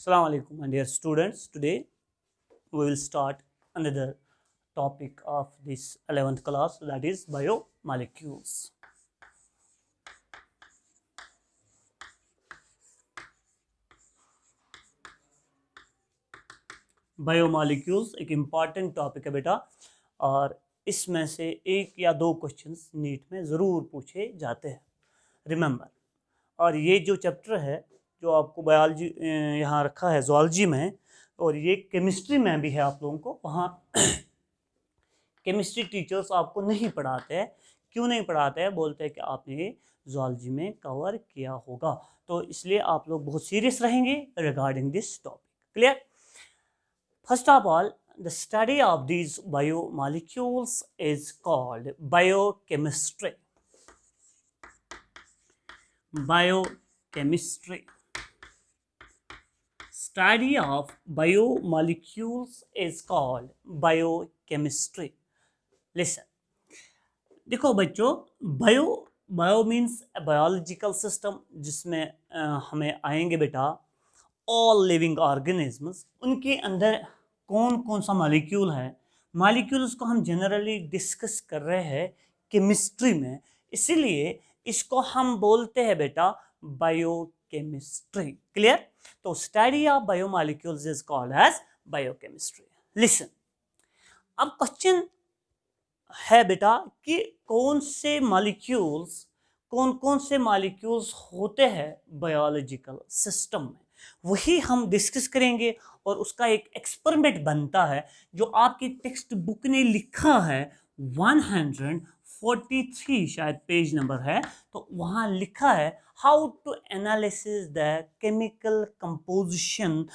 Assalamu alaikum, my dear students. Today we will start another topic of this 11th class, that is biomolecules. Biomolecules एक important topic है बेटा, और इसमें से एक या दो क्वेश्चंस नीट में ज़रूर पूछे जाते हैं, रिमेंबर। और ये जो चैप्टर है जो आपको बायोलॉजी यहाँ रखा है ज़ूलॉजी में, और ये केमिस्ट्री में भी है आप लोगों को, वहाँ केमिस्ट्री टीचर्स आपको नहीं पढ़ाते हैं। क्यों नहीं पढ़ाते हैं? बोलते हैं कि आपने ये ज़ूलॉजी में कवर किया होगा, तो इसलिए आप लोग बहुत सीरियस रहेंगे regarding this topic. Clear? First of all, the study of these biomolecules is called biochemistry. Biochemistry. Study of biomolecules is called biochemistry. Listen. देखो बच्चों, बायो मीन्स बायोलॉजिकल सिस्टम, जिसमें हमें आएंगे बेटा ऑल लिविंग ऑर्गेनिजम्स। उनके अंदर कौन कौन सा मॉलिक्यूल है, मॉलिक्यूल्स को हम जनरली डिस्कस कर रहे हैं केमिस्ट्री में, इसीलिए इसको हम बोलते हैं बेटा बायोकेमिस्ट्री। क्लियर? तो study of biomolecules is called as biochemistry. Listen, अब क्वेश्चन है बेटा कि कौन कौन से मॉलिक्यूल्स होते हैं बायोलॉजिकल सिस्टम में, वही हम डिस्कस करेंगे। और उसका एक एक्सपेरिमेंट बनता है जो आपकी टेक्स्ट बुक ने लिखा है 143 शायद पेज नंबर है, तो वहाँ लिखा है how to analysis the chemical composition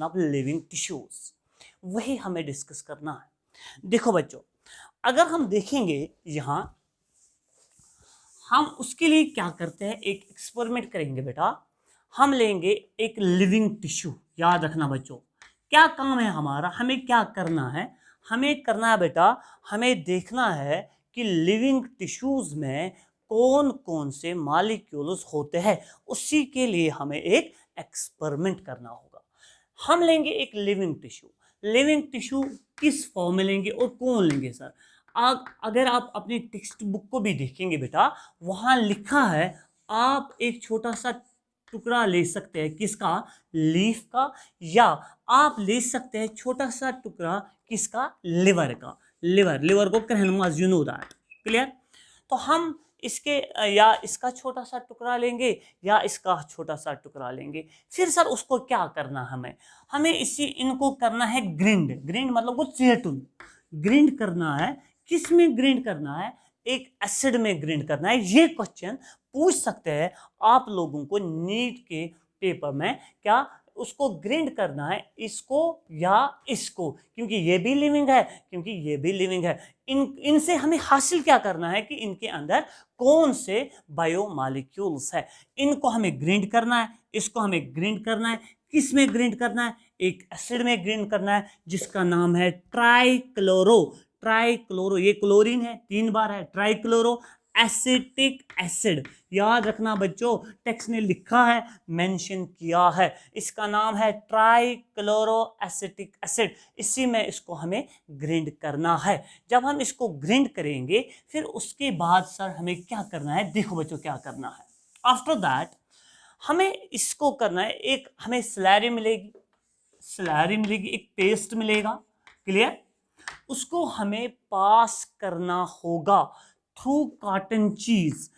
of living tissues. वही हमें डिस्कस करना है। देखो बच्चों, अगर हम देखेंगे यहाँ, हम उसके लिए क्या करते हैं, एक एक्सपेरिमेंट करेंगे बेटा। हम लेंगे एक लिविंग टिश्यू। याद रखना बच्चों, क्या काम है हमारा, हमें क्या करना है, हमें करना है बेटा, हमें देखना है कि लिविंग टिश्यूज में कौन कौन से मॉलिक्यूल्स होते हैं। उसी के लिए हमें एक एक्सपेरिमेंट करना होगा। हम लेंगे एक लिविंग टिश्यू किस फॉर्म में लेंगे और कौन लेंगे सर? अगर आप अपनी टेक्स्ट बुक को भी देखेंगे बेटा, वहाँ लिखा है आप एक छोटा सा टुकड़ा ले सकते हैं, किसका? लीफ का, या आप ले सकते हैं छोटा सा टुकड़ा किसका? लिवर का। लिवर को क्रैनमास, यू नो दैट। क्लियर? तो हम इसके या इसका छोटा सा टुकड़ा लेंगे या इसका छोटा सा टुकड़ा लेंगे। फिर सर उसको क्या करना है? हमें इनको करना है ग्रिंड मतलब वो चेटुन ग्रिंड करना है। किस में ग्रिंड करना है? एक एसिड में ग्रिंड करना है। ये क्वेश्चन पूछ सकते हैं आप लोगों को नीट के पेपर में, क्या उसको ग्रिंड करना है, इसको या इसको, क्योंकि ये भी लिविंग है, इनसे हमें हासिल क्या करना है कि इनके अंदर कौन से बायोमॉलिक्यूल्स है। इनको हमें ग्रिंड करना है, इसको हमें ग्रिंड करना है। किस में ग्रिंड करना है? एक एसिड में ग्रिंड करना है जिसका नाम है ट्राइक्लोरो। ये क्लोरीन है, 3 बार है, ट्राइक्लोरो एसिटिक एसिड। याद रखना बच्चों, टेक्स्ट ने लिखा है, मेंशन किया है, इसका नाम है ट्राइक्लोरो एसिटिक एसिड। इसी में इसको हमें ग्रिंड करना है। जब हम इसको ग्रिंड करेंगे, फिर उसके बाद सर हमें क्या करना है? देखो बच्चों क्या करना है। आफ्टर दैट हमें इसको करना है, एक हमें स्लैरी मिलेगी, एक पेस्ट मिलेगा। क्लियर? उसको हमें पास करना होगा थ्रू कॉटन चीज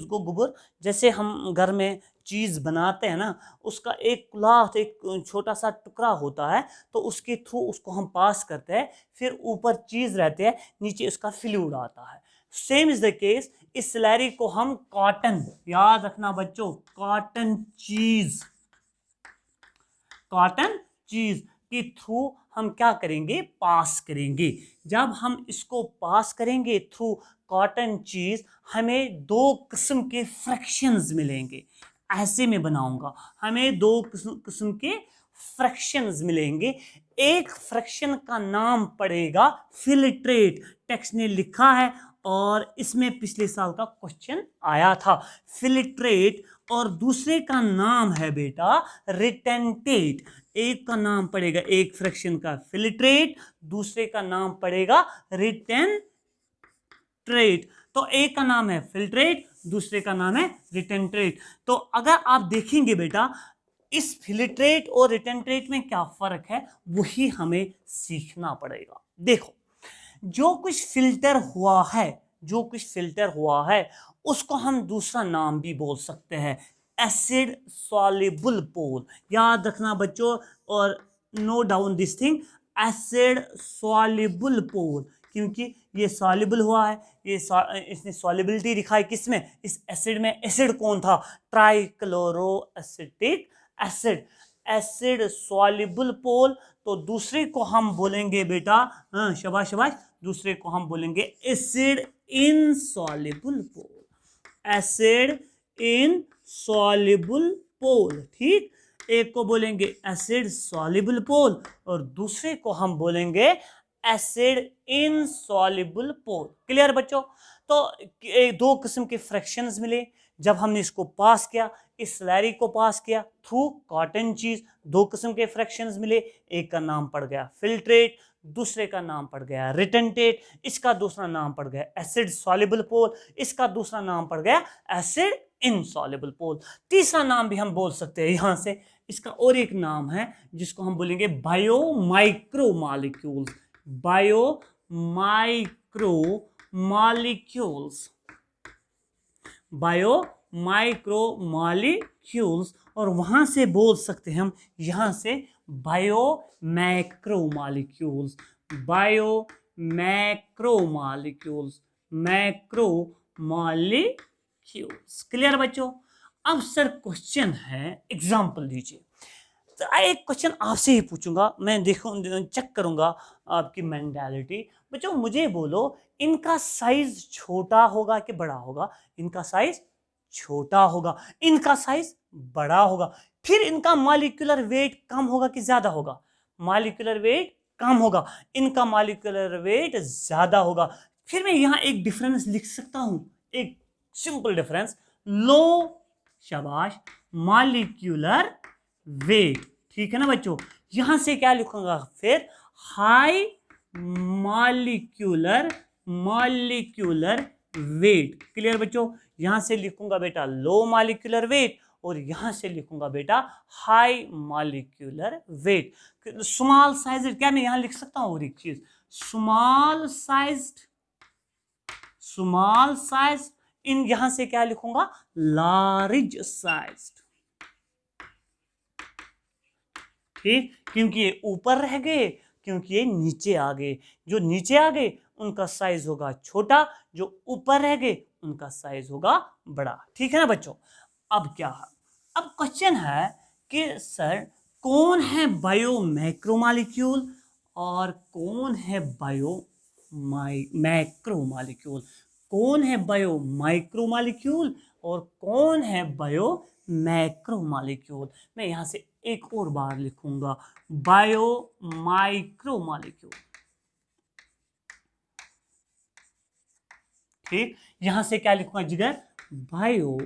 को गोबर, जैसे हम घर में चीज़ बनाते हैं ना, उसका एक क्लॉथ, एक छोटा सा टुकड़ा होता है, तो उसके थ्रू उसको हम पास करते हैं। फिर ऊपर चीज़ रहते हैं, नीचे उसका फ्लूइड आता है। सेम इज द केस, इस स्लैरी को हम कॉटन, याद रखना बच्चों, कॉटन चीज के थ्रू हम क्या करेंगे? पास करेंगे। जब हम इसको पास करेंगे थ्रू कॉटन चीज, हमें 2 किस्म के फ्रैक्शंस मिलेंगे। ऐसे में बनाऊंगा, हमें 2 किस्म के फ्रैक्शंस मिलेंगे। एक फ्रैक्शन का नाम पड़ेगा फिल्ट्रेट, टेक्स्ट ने लिखा है, और इसमें पिछले साल का क्वेश्चन आया था। फिल्ट्रेट और दूसरे का नाम है बेटा रिटेंटेट। एक का नाम पड़ेगा, एक फ्रैक्शन का फिल्ट्रेट, दूसरे का नाम पड़ेगा रिटेंट्रेट। तो एक का नाम है फिल्ट्रेट, दूसरे का नाम है रिटेंट्रेट। तो अगर आप देखेंगे बेटा इस फिल्ट्रेट और रिटेंट्रेट में क्या फर्क है, वही हमें सीखना पड़ेगा। देखो, जो कुछ फिल्टर हुआ है, जो कुछ फिल्टर हुआ है उसको हम दूसरा नाम भी बोल सकते हैं, एसिड सॉल्युबल पोल। याद रखना बच्चों, और note down this thing, acid soluble pool, क्योंकि ये सॉल्युबल हुआ है, ये इसने सॉल्युबिलिटी दिखाई किसमें, इस एसिड में। एसिड कौन था, trichloroacetic acid, acid soluble pool. तो दूसरे को हम बोलेंगे बेटा, हाँ शाबाश शाबाश, दूसरे को हम बोलेंगे एसिड इनसॉल्युबल पोल, एसिड इनसॉल्युबल पोल। ठीक, एक को बोलेंगे एसिड सॉल्युबल पोल और दूसरे को हम बोलेंगे एसिड इनसॉल्युबल पोल। क्लियर बच्चों? तो दो किस्म के फ्रैक्शंस मिले जब हमने इसको पास किया, इस स्लैरी को पास किया थ्रू कॉटन चीज। दो किस्म के फ्रैक्शंस मिले, एक का नाम पड़ गया फिल्ट्रेट, दूसरे का नाम पड़ गया रिटेंटेट, इसका दूसरा नाम पड़ गया एसिड सॉल्युबल पोल, इसका दूसरा नाम पड़ गया एसिड इनसॉल्युबल पोल। तीसरा नाम भी हम बोल सकते हैं यहां से, इसका और एक नाम है जिसको हम बोलेंगे bio micro molecules, bio micro molecules, bio micro molecules. और वहां से बोल सकते हैं हम यहां से bio macro molecules, bio macro molecules, macro molecules. Clear बच्चों? अब सर क्वेश्चन है, एग्जांपल दीजिए। तो एक क्वेश्चन आपसे ही पूछूंगा, मैं देखूं चेक करूंगा आपकी मेंटालिटी। बच्चों मुझे बोलो, इनका साइज छोटा होगा कि बड़ा होगा? इनका साइज छोटा होगा, इनका साइज बड़ा होगा। फिर इनका मॉलिक्यूलर वेट कम होगा कि ज्यादा होगा? मॉलिक्यूलर वेट कम होगा, इनका मॉलिक्यूलर वेट ज्यादा होगा। फिर मैं यहां एक डिफरेंस लिख सकता हूं, एक सिंपल डिफरेंस, लो शाबाश मॉलिक्यूलर वेट। ठीक है ना बच्चों? यहां से क्या लिखूंगा फिर, high molecular molecular weight. Clear बच्चों? यहां से लिखूंगा बेटा लो मॉलिक्यूलर वेट और यहां से लिखूंगा बेटा high molecular weight. Small size, क्या मैं यहां लिख सकता हूं और एक चीज, स्मॉल साइज्ड, स्मॉल साइज। इन यहां से क्या लिखूंगा, लार्ज साइज्ड। ठीक, क्योंकि ये ऊपर रह गए, क्योंकि ये नीचे आ गए। जो नीचे आ गए उनका साइज होगा छोटा, जो ऊपर रह गए उनका साइज होगा बड़ा। ठीक है ना बच्चों? अब क्या है, अब क्वेश्चन है कि सर कौन है बायो मैक्रोमॉलिक्यूल और कौन है बायो मैक्रोमॉलिक्यूल, कौन है बायो माइक्रोमॉलिक्यूल और कौन है बायो मैक्रोमॉलिक्यूल। मैं यहां से एक और बार लिखूंगा, बायो माइक्रोमॉलिक्यूल। ठीक, यहां से क्या लिखूंगा जिगर, बायो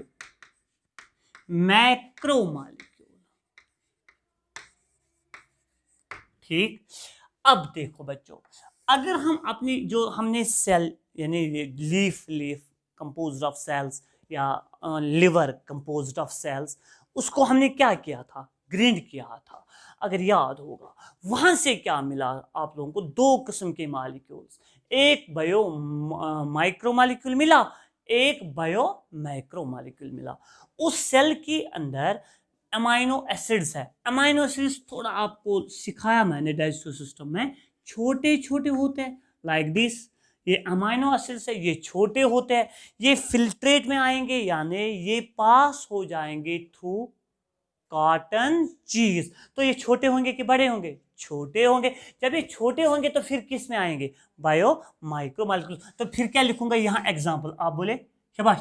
मैक्रोमॉलिक्यूल। ठीक, अब देखो बच्चों, अगर हम अपनी जो हमने सेल यानी leaf, leaf composed of cells या लिवर कंपोज्ड ऑफ सेल्स, उसको हमने क्या किया था, ग्राइंड किया था। अगर याद होगा वहां से क्या मिला आप लोगों को, दो किस्म के मॉलिक्यूल्स, एक बायो माइक्रोमॉलिक्यूल मिला, एक बायो मैक्रोमॉलिक्यूल मिला। उस सेल के अंदर अमाइनो एसिड्स है। अमाइनो एसिड्स थोड़ा आपको सिखाया मैंने डाइजेस्टिव सिस्टम में, छोटे छोटे होते हैं लाइक दिस। ये अमाइनो एसिड्स है, ये छोटे होते हैं, ये फिल्ट्रेट में आएंगे यानी ये पास हो जाएंगे थ्रू कॉटन चीज। तो ये छोटे होंगे कि बड़े होंगे? छोटे होंगे। जब ये छोटे होंगे तो फिर किस में आएंगे, बायो माइक्रोमॉलिक्यूल। तो फिर क्या लिखूंगा यहां एग्जांपल, आप बोले शाबाश,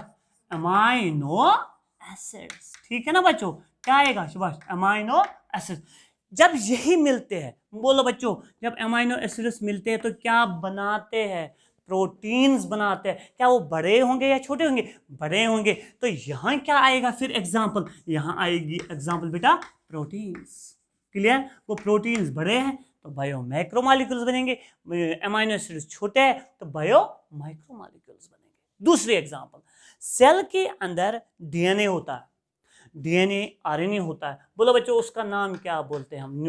अमाइनो एसिड्स। ठीक है ना बच्चों? क्या आएगा शाबाश, अमाइनो एसिड। जब यही मिलते हैं, बोलो बच्चों, जब अमाइनो एसिड्स मिलते हैं तो क्या बनाते हैं, प्रोटीन्स बनाते हैं, क्या वो बड़े होंगे या छोटे होंगे? बड़े होंगे। तो यहाँ क्या आएगा फिर एग्जाम्पल? यहाँ आएगी एग्जाम्पल बेटा प्रोटीन्स। क्लियर? वो प्रोटीन्स बड़े हैं तो बायो मैक्रोमॉलिक्यूल्स बनेंगे, अमीनो एसिड्स छोटे हैं तो बायो माइक्रोमॉलिक्यूल्स बनेंगे। दूसरी एग्जाम्पल, सेल के अंदर डीएनए होता है, डीएनए आरएनए होता है। बोलो बच्चों उसका नाम क्या बोलते हैं हम?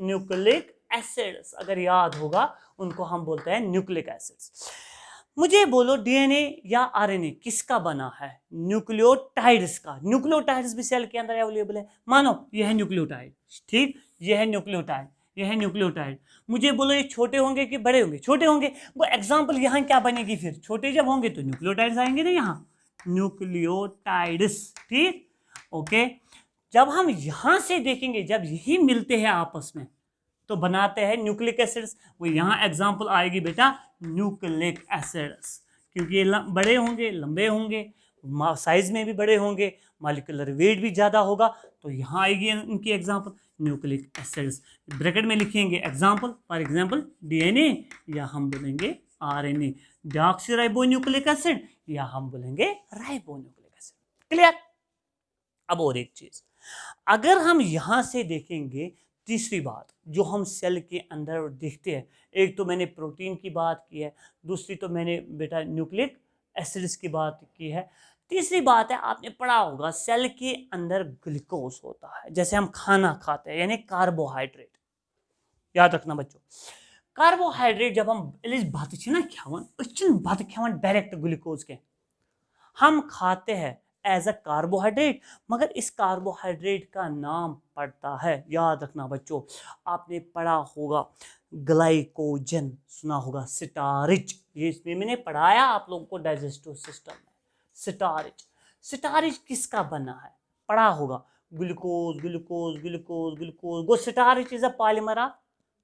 Nucleic acids. अगर याद होगा उनको हम बोलते हैं न्यूक्लिक एसिड्स। मुझे बोलो डीएनए या आरएनए किसका बना है? न्यूक्लियोटाइड्स का। न्यूक्लियोटाइड्स भी सेल के अंदर अवेलेबल है। मानो ये है न्यूक्लियोटाइड, ठीक, ये है न्यूक्लियोटाइड, ये है न्यूक्लियोटाइड। मुझे बोलो ये छोटे होंगे कि बड़े होंगे? छोटे होंगे। वो एग्जांपल यहाँ क्या बनेगी फिर? छोटे जब होंगे तो न्यूक्लियोटाइड्स आएंगे ना, यहाँ न्यूक्लियोटाइड्स, ठीक, ओके। जब हम यहाँ से देखेंगे, जब यही मिलते हैं आपस में तो बनाते हैं न्यूक्लिक एसिड्स। वो यहाँ एग्जांपल आएगी बेटा न्यूक्लिक एसिड्स, क्योंकि ये बड़े होंगे, लंबे होंगे, साइज में भी बड़े होंगे, मॉलिक्यूलर वेट भी ज़्यादा होगा, तो यहाँ आएगी इनकी एग्जांपल न्यूक्लिक एसिड्स। ब्रैकेट में लिखेंगे एग्जांपल, फॉर एग्जांपल डीएनए या हम बोलेंगे आरएनए, डीऑक्सीराइबोन्यूक्लिक एसिड या हम बोलेंगे राइबोन्यूक्लिक एसिड। क्लियर? अब और एक चीज, अगर हम यहां से देखेंगे, तीसरी बात जो हम सेल के अंदर देखते हैं, एक तो मैंने प्रोटीन की बात की है, दूसरी तो मैंने बेटा न्यूक्लिक एसिड्स की बात की है, तीसरी बात है आपने पढ़ा होगा सेल के अंदर ग्लूकोज होता है। जैसे हम खाना खाते हैं यानी कार्बोहाइड्रेट, याद रखना बच्चों, कार्बोहाइड्रेट जब हम भात ना खावन भात खावन डायरेक्ट ग्लूकोज के हम खाते हैं एज अ कार्बोहाइड्रेट, मगर इस कार्बोहाइड्रेट का नाम पड़ता है, याद रखना बच्चों, आपने पढ़ा होगा ग्लाइकोजन, सुना होगा स्टार्च, ये इसमें मैंने पढ़ाया आप लोगों को डाइजेस्टिव सिस्टम में। स्टार्च, स्टार्च किसका बना है? पढ़ा होगा, ग्लूकोज ग्लूकोज ग्लूकोज ग्लूकोज। वो starch is a polymer of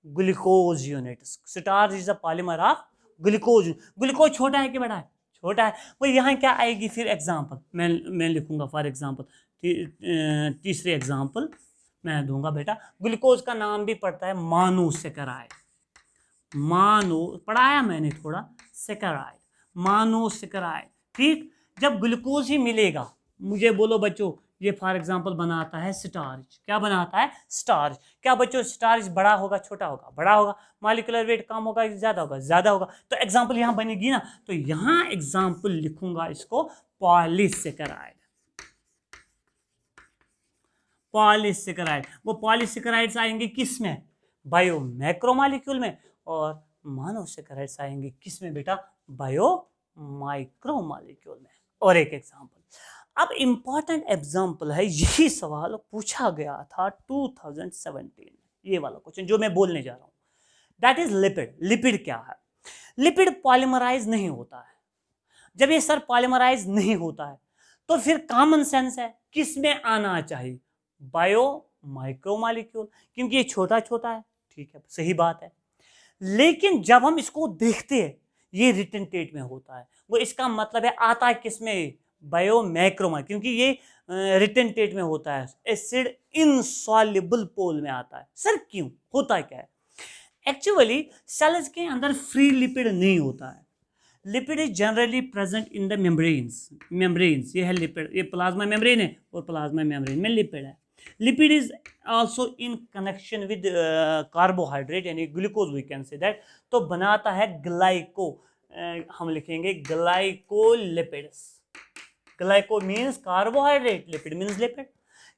glucose units. Starch is a polymer of glucose. Glucose छोटा है कि बड़ा है? छोटा है। वो यहाँ क्या आएगी फिर एग्जाम्पल? मैं लिखूंगा फॉर एग्जाम्पल, तीसरी एग्जाम्पल मैं दूंगा बेटा, ग्लूकोज का नाम भी पड़ता है मोनोसेकेराइड। पढ़ाया मैंने थोड़ा, सेकेराइड, मोनोसेकेराइड, ठीक। जब ग्लूकोज ही मिलेगा, मुझे बोलो बच्चों, ये फॉर एग्जांपल बनाता है स्टार्च। क्या बनाता है? स्टार्च। क्या बच्चों स्टार्च बड़ा होगा छोटा होगा? बड़ा होगा। मॉलिक्यूलर वेट कम होगा ज़्यादा होगा? ज़्यादा होगा। तो एग्जांपल यहाँ बनेगी ना, तो यहाँ एग्जांपल लिखूंगा इसको पॉलीसेकेराइड। पॉलीसेकेराइड, वो पॉलीसेकेराइड्स आएंगे किस में? बायो मैक्रोमॉलिक्यूल में। और मोनोसेकेराइड्स आएंगे किस में बेटा? बायो माइक्रोमॉलिक्यूल में। और एक एग्जांपल, अब इंपॉर्टेंट एग्जांपल है, यही सवाल पूछा गया था 2017 में, ये वाला क्वेश्चन जो मैं बोलने जा रहा हूं, दैट इज लिपिड। लिपिड क्या है? लिपिड पॉलीमराइज नहीं होता है। जब ये सर पॉलीमराइज नहीं होता है तो फिर कॉमन सेंस है किस में आना चाहिए? बायो माइक्रोमॉलिक्यूल, क्योंकि ये छोटा छोटा है, ठीक है, सही बात है। लेकिन जब हम इसको देखते हैं ये रिटन टेट में होता है, वो इसका मतलब है आता है किसमें? बायो मैक्रोमा, क्योंकि ये रिटन टेट में होता है, एसिड इनसॉल्युबल पोल में आता है। सर क्यों होता है? क्या है एक्चुअली? सेल्स के अंदर फ्री लिपिड नहीं होता है। Lipid is generally present in the membranes. ये है लिपिड, ये प्लाज्मा मेम्ब्रेन है और प्लाज्मा मेम्ब्रेन में लिपिड है। Lipid is also in connection with carbohydrate यानी glucose, we can say that. तो बनाता है ग्लाइको, हम लिखेंगे glycolipids. Glyco means carbohydrate, lipid means lipid.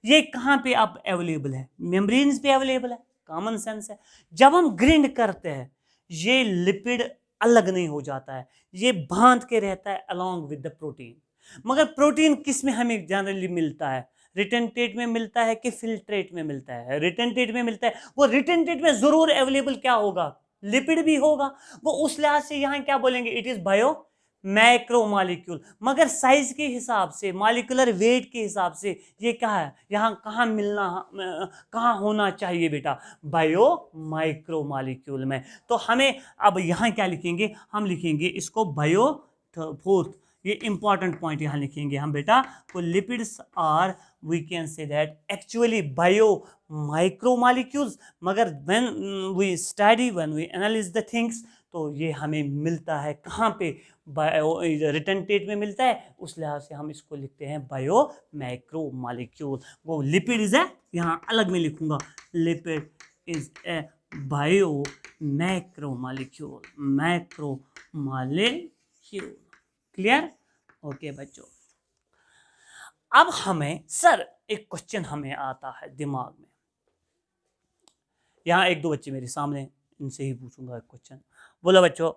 ये कहाँ पे अब अवेलेबल है? मेम्ब्रेन्स पे अवेलेबल है, कॉमन सेंस है। जब हम ग्राइंड करते हैं ये लिपिड अलग नहीं हो जाता है, ये बांध के रहता है अलॉन्ग विद द प्रोटीन। मगर प्रोटीन किस में हमें जनरली मिलता है? रिटन टेट में मिलता है कि फिल्ट्रेट में मिलता है? रिटन टेट में मिलता है। वो रिटन टेट में जरूर अवेलेबल क्या होगा? लिपिड भी होगा। वो उस लिहाज से यहाँ क्या बोलेंगे? It is bio macromolecule. मगर साइज के हिसाब से, मॉलिक्यूलर वेट के हिसाब से ये क्या है? यहाँ कहाँ मिलना, कहाँ होना चाहिए बेटा? बायो माइक्रोमॉलिक्यूल में। तो हमें अब यहाँ क्या लिखेंगे? हम लिखेंगे इसको बायो फोर्थ, ये इंपॉर्टेंट पॉइंट यहाँ लिखेंगे हम बेटा। तो lipids are, we can say that actually bio micromolecules, मगर when we study, when we analyse the things, तो ये हमें मिलता है कहाँ पे, बायो रिटर्न टेट में मिलता है, उस लिहाज से हम इसको लिखते हैं बायो मैक्रो मॉलिक्यूल। वो लिपिड इज है, यहाँ अलग में लिखूंगा, lipid is a bio macro molecule, macro molecule. Clear? Okay बच्चों, अब हमें सर एक क्वेश्चन हमें आता है दिमाग में, यहाँ एक दो बच्चे मेरे सामने, इनसे ही पूछूंगा एक क्वेश्चन। बोलो बच्चों,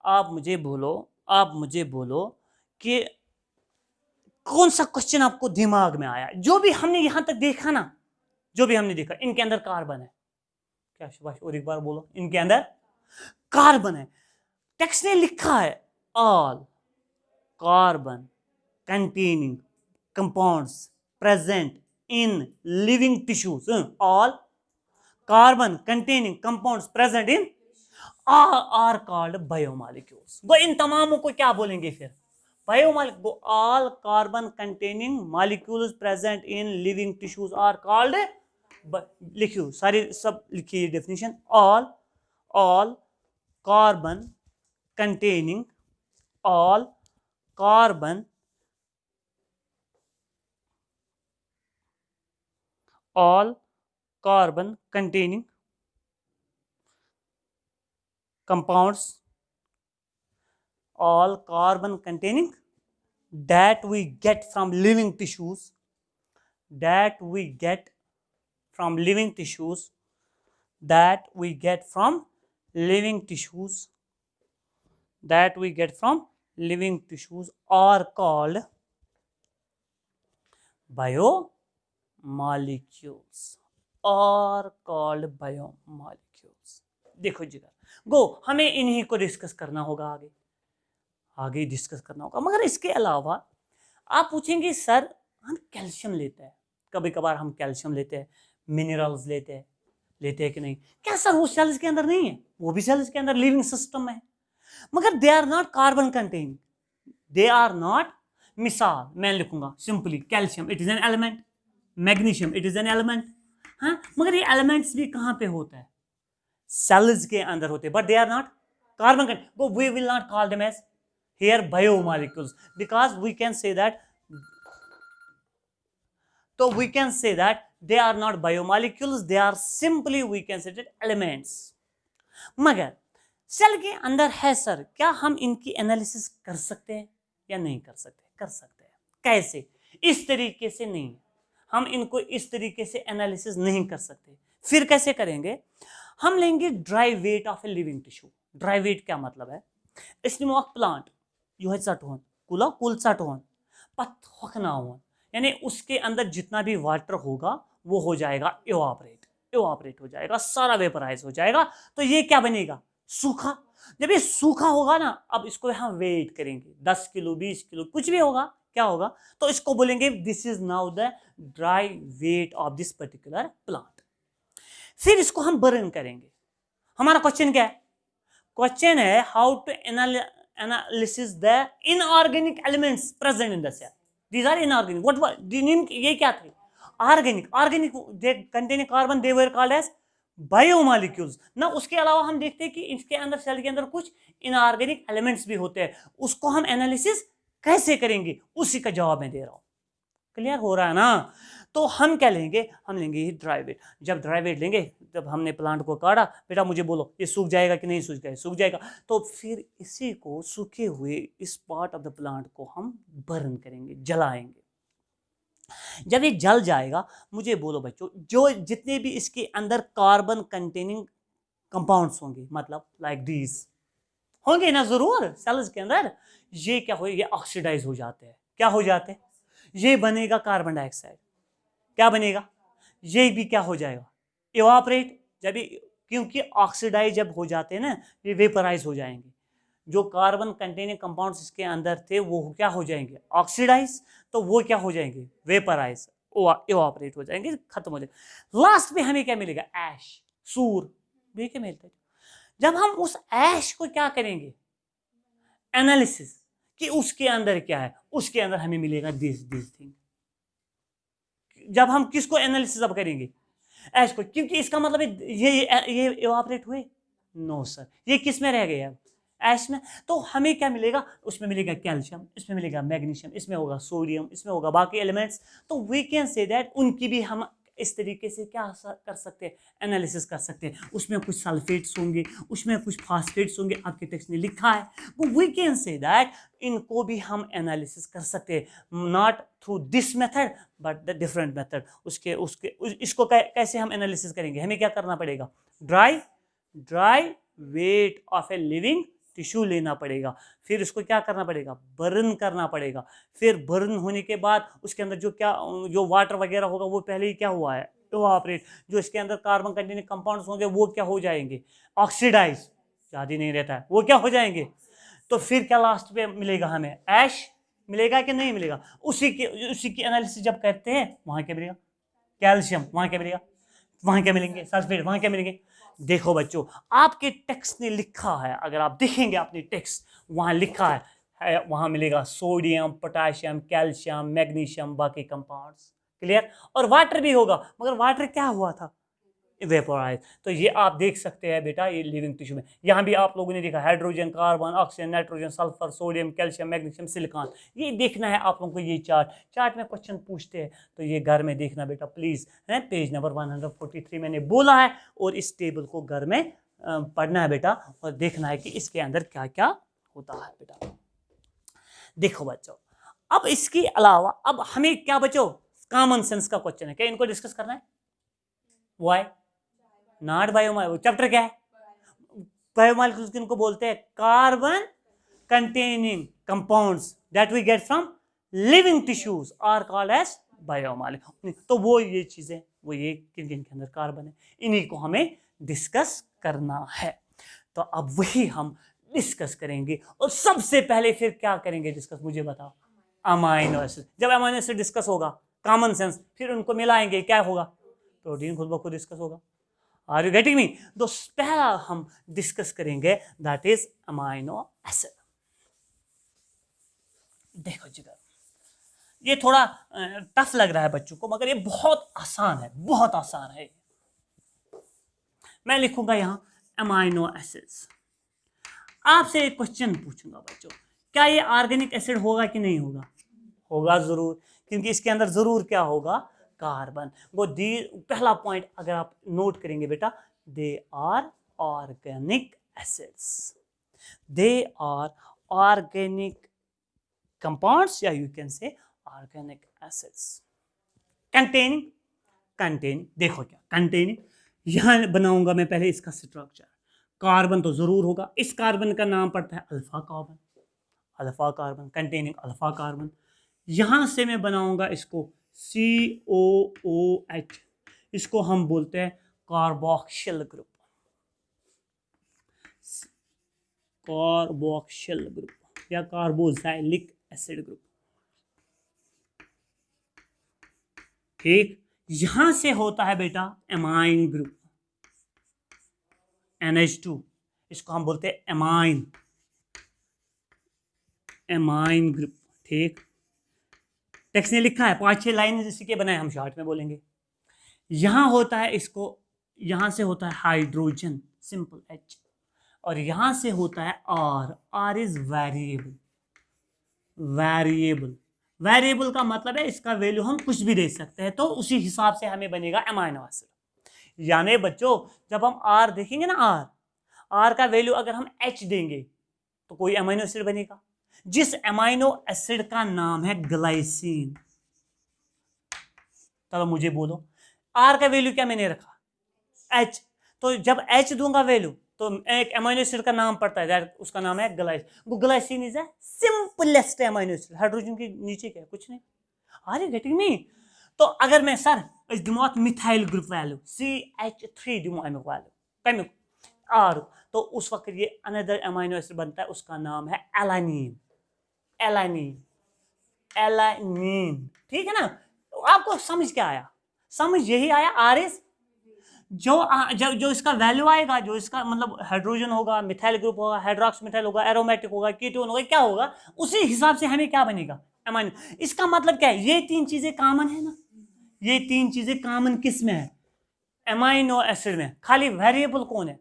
आप मुझे बोलो कि कौन सा क्वेश्चन आपको दिमाग में आया, जो भी हमने यहां तक देखा ना, जो भी हमने देखा, इनके अंदर कार्बन है क्या सुभाष, और एक बार बोलो, इनके अंदर कार्बन है। टेक्स्ट ने लिखा है all carbon containing compounds present in living tissues, all carbon containing compounds present in are called biomolecules. वो इन तमामों को क्या बोलेंगे फिर, biomolecule. All carbon containing molecules present in living tissues are called, लिखियो सारी सब लिखिए definition, all carbon containing, all carbon containing compounds, all carbon containing that we get from living tissues, that we get from living tissues, that we get from living tissues, that we get from living tissues are called biomolecules, और called biomolecules. देखो जी गो, हमें इन्हीं को discuss करना होगा, आगे discuss करना होगा। मगर इसके अलावा आप पूछेंगे सर हम कैल्शियम लेते हैं, कभी कभार हम कैल्शियम लेते हैं, मिनरल्स लेते हैं कि नहीं, क्या सर वो सेल्स के अंदर नहीं है? वो भी सेल्स के अंदर लिविंग सिस्टम में है, मगर they are not carbon containing, they are not. मिसाल मैं लिखूंगा simply, calcium it is an element, magnesium it is an element, हाँ, मगर ये एलिमेंट्स भी कहां पे होता है? सेल्स के अंदर होते हैं, but they are not carbon containing. We will not call them as here biomolecules, because we can say that, so we can say that they are not biomolecules, they are simply we can say that elements। मगर cell के अंदर है sir, क्या हम इनकी analysis कर सकते हैं या नहीं कर सकते? कर सकते हैं। कैसे? इस तरीके से नहीं, हम इनको इस तरीके से एनालिसिस नहीं कर सकते। फिर कैसे करेंगे? हम लेंगे dry weight of a living tissue. Dry weight क्या मतलब है? स्टेम ऑफ प्लांट युहन कुला कुलसाटोन पत्थोखनावन, यानी उसके अंदर जितना भी वाटर होगा वो हो जाएगा इवापरेट हो जाएगा, सारा वेपराइज हो जाएगा। तो ये क्या बनेगा? सूखा। जब ये सूखा होगा ना, अब इसको हम वेट करेंगे, 10 किलो 20 किलो कुछ भी होगा, क्या होगा? तो इसको बोलेंगे this is now the dry weight of this particular plant. फिर इसको हम बर्न करेंगे। हमारा क्वेश्चन क्या है? क्वेश्चन है how to analysis the inorganic elements present in the cell. These are inorganic. What ये क्या थे? Organic they containing carbon, they were called as biomolecules ना। उसके अलावा हम देखते हैं कि इसके अंदर, सेल के अंदर कुछ इनऑर्गेनिक एलिमेंट्स भी होते हैं, उसको हम एनालिसिस कैसे करेंगे, उसी का जवाब मैं दे रहा हूं। क्लियर हो रहा है ना? तो हम क्या लेंगे? हम लेंगे ड्राई वेट। जब ड्राई वेट लेंगे, जब हमने प्लांट को काटा, बेटा मुझे बोलो ये सूख जाएगा कि नहीं सूख जाएगा? सूख जाएगा। तो फिर इसी को, सूखे हुए इस पार्ट ऑफ द प्लांट को हम बर्न करेंगे, जलाएंगे। जब ये जल जाएगा, मुझे बोलो बच्चों, जो जितने भी इसके अंदर कार्बन कंटेनिंग कंपाउंड्स होंगे, मतलब लाइक दीज होंगे ना जरूर सेल्स के अंदर, ये क्या हो, ये ऑक्सीडाइज हो जाते हैं। क्या हो जाते हैं? ये बनेगा कार्बन डाइऑक्साइड। क्या बनेगा? ये भी क्या हो जाएगा? इवापरेट। जब क्योंकि ऑक्सीडाइज जब हो जाते हैं ना, ये वेपराइज हो जाएंगे। जो कार्बन कंटेनिंग कंपाउंड्स इसके अंदर थे वो क्या हो जाएंगे? ऑक्सीडाइज। तो वो क्या हो जाएंगे? वेपराइज, इवापरेट हो जाएंगे, खत्म हो जाएंगे। लास्ट में हमें क्या मिलेगा? ऐश, सूर। ये क्या मिलता है? जब हम उस ऐश को क्या करेंगे? एनालिसिस, कि उसके अंदर क्या है, उसके अंदर हमें मिलेगा दिस थिंग। जब हम किसको एनालिसिस अब करेंगे? ऐश को। क्योंकि इसका मतलब ये इवापरेट हुए? नो सर, ये किस में रह गया? ऐश में, तो हमें क्या मिलेगा, उसमें मिलेगा कैल्शियम, इसमें मिलेगा मैग्नीशियम, इसमें होगा सोडियम, इसमें होगा बाकी एलिमेंट्स। तो वी कैन से दैट उनकी भी हम इस तरीके से क्या कर सकते हैं, एनालिसिस कर सकते हैं। उसमें कुछ सल्फेट्स होंगे, उसमें कुछ फास्फेट्स होंगे, आपके टेक्स्ट ने लिखा है, वो वी कैन से दैट इनको भी हम एनालिसिस कर सकते हैं, not through this method but the different method. इसको कैसे हम एनालिसिस करेंगे, हमें क्या करना पड़ेगा, dry weight of a living tissue लेना पड़ेगा, फिर उसको क्या करना पड़ेगा, बर्न करना पड़ेगा। फिर बर्न होने के बाद उसके अंदर जो वाटर वगैरह होगा वो पहले ही क्या हुआ है, इवापोरेट। जो इसके अंदर कार्बन कंटेनिंग कंपाउंड्स होंगे वो क्या हो जाएंगे, ऑक्सीडाइज, याद ही नहीं रहता है, वो क्या हो जाएंगे। तो फिर क्या लास्ट पे मिलेगा, हमें ऐश मिलेगा कि नहीं मिलेगा। उसी की एनालिसिस जब करते हैं, वहां क्या मिलेगा, कैल्शियम, वहां क्या मिलेगा, वहां क्या मिलेंगे, सल्फेट, वहां क्या मिलेंगे। देखो बच्चों, आपके टेक्स्ट ने लिखा है, अगर आप देखेंगे अपने टेक्स्ट, वहां लिखा है वहां मिलेगा सोडियम, पोटेशियम, कैल्शियम, मैग्नीशियम, बाकी कंपाउंड्स, क्लियर। और वाटर भी होगा, मगर वाटर क्या हुआ था, इवेपोराइज। तो ये आप देख सकते हैं बेटा, ये लिविंग टिश्यू में, यहाँ भी आप लोगों ने देखा hydrogen, carbon, oxygen, nitrogen, sulphur, sodium, calcium, magnesium, silicon. ये देखना है आप लोगों को, ये चार्ट में क्वेश्चन पूछते हैं तो ये घर में देखना बेटा प्लीज है। पेज नंबर 143 मैंने बोला है, और इस टेबल को घर में पढ़ना है बेटा, और देखना है कि इसके अंदर क्या क्या होता है बेटा। देखो बच्चों, अब इसके अलावा अब हमें क्या बच्चों, कॉमन सेंस का क्वेश्चन है, क्या इनको डिस्कस करना है। वाई नॉट बायोमॉलिक्यूल, चैप्टर क्या है, बायोमॉलिक्यूल्स किनको बोलते हैं, carbon containing compounds that we get from living tissues are called as biomolecule. तो वो ये चीजें, वो ये किन किन के अंदर कार्बन है, इन्हीं को हमें डिस्कस करना है। तो अब वही हम डिस्कस करेंगे, और सबसे पहले फिर क्या करेंगे डिस्कस, मुझे बताओ, अमाइनो एसिड। जब अमाइनो एसिड डिस्कस होगा, कॉमन सेंस, फिर उनको मिलाएंगे, क्या होगा, प्रोटीन खुद ब खुद डिस्कस होगा। Are you getting me. तो पहला हम डिस्कस करेंगे दैट इज अमाइनो एसिड। देखो जिधर ये थोड़ा टफ लग रहा है बच्चों को, मगर ये बहुत आसान है, बहुत आसान है। मैं लिखूंगा यहां अमाइनो एसिड्स। आपसे एक क्वेश्चन पूछूंगा बच्चों, क्या ये ऑर्गेनिक एसिड होगा कि नहीं होगा, होगा जरूर, क्योंकि इसके अंदर जरूर क्या होगा, कार्बन। वो पहला पॉइंट अगर आप नोट करेंगे बेटा, they are organic acids, they are organic compounds, या you can say organic acids containing. देखो क्या कंटेनिंग, यहां बनाऊंगा मैं पहले इसका स्ट्रक्चर। कार्बन तो जरूर होगा, इस कार्बन का नाम पड़ता है alpha carbon, containing alpha carbon. यहां से मैं बनाऊंगा इसको COOH, इसको हम बोलते हैं कार्बोक्सिल ग्रुप, या कार्बोक्सिलिक एसिड ग्रुप। ठीक, यहां से होता है बेटा एमाइन ग्रुप, NH2, इसको हम बोलते हैं एमाइन ग्रुप। ठीक, टेक्स्ट ने लिखा है, 5-6 लाइन इसी के बनाए, हम शॉर्ट में बोलेंगे। यहां होता है इसको, यहां से होता है हाइड्रोजन, सिंपल H, और यहां से होता है R इज वेरिएबल का मतलब है इसका वैल्यू हम कुछ भी दे सकते हैं, तो उसी हिसाब से हमें बनेगा अमाइनो एसिड। यानी बच्चों जब हम R देखेंगे ना, R का वैल्यू अगर हम H देंगे तो कोई अमाइनो एसिड बनेगा, जिस अमाइनो एसिड का नाम है ग्लाइसिन। चलो मुझे बोलो, R का वैल्यू क्या मैंने रखा, H, तो जब H दूंगा वैल्यू तो एक अमाइनो एसिड का नाम पड़ता है, उसका नाम है glycine. Glycine is a simplest amino acid, hydrogen के नीचे क्या है, कुछ नहीं। Are you getting me. तो अगर मैं सर इस दिमाग मिथाइल ग्रुप वैल्यू CH3 दिमाग वैल्यू R, तो उस वक्त ये अनदर अमाइनो एसिड बनता है, उसका नाम है एलानिन। ठीक है ना। तो आपको समझ क्या आया, समझ यही आया, R इज जो इसका वैल्यू आएगा, जो इसका मतलब हाइड्रोजन होगा, मिथाइल ग्रुप होगा, हाइड्रोक्सी मिथाइल होगा, एरोमेटिक होगा, कीटोन होगा, क्या होगा, उसी हिसाब से हमें क्या बनेगा, अमाइनो। इसका मतलब क्या है, ये 3 चीजें कॉमन है ना, ये 3 चीजें कॉमन किस में है, अमाइनो एसिड में, खाली वेरिएबल कौन है।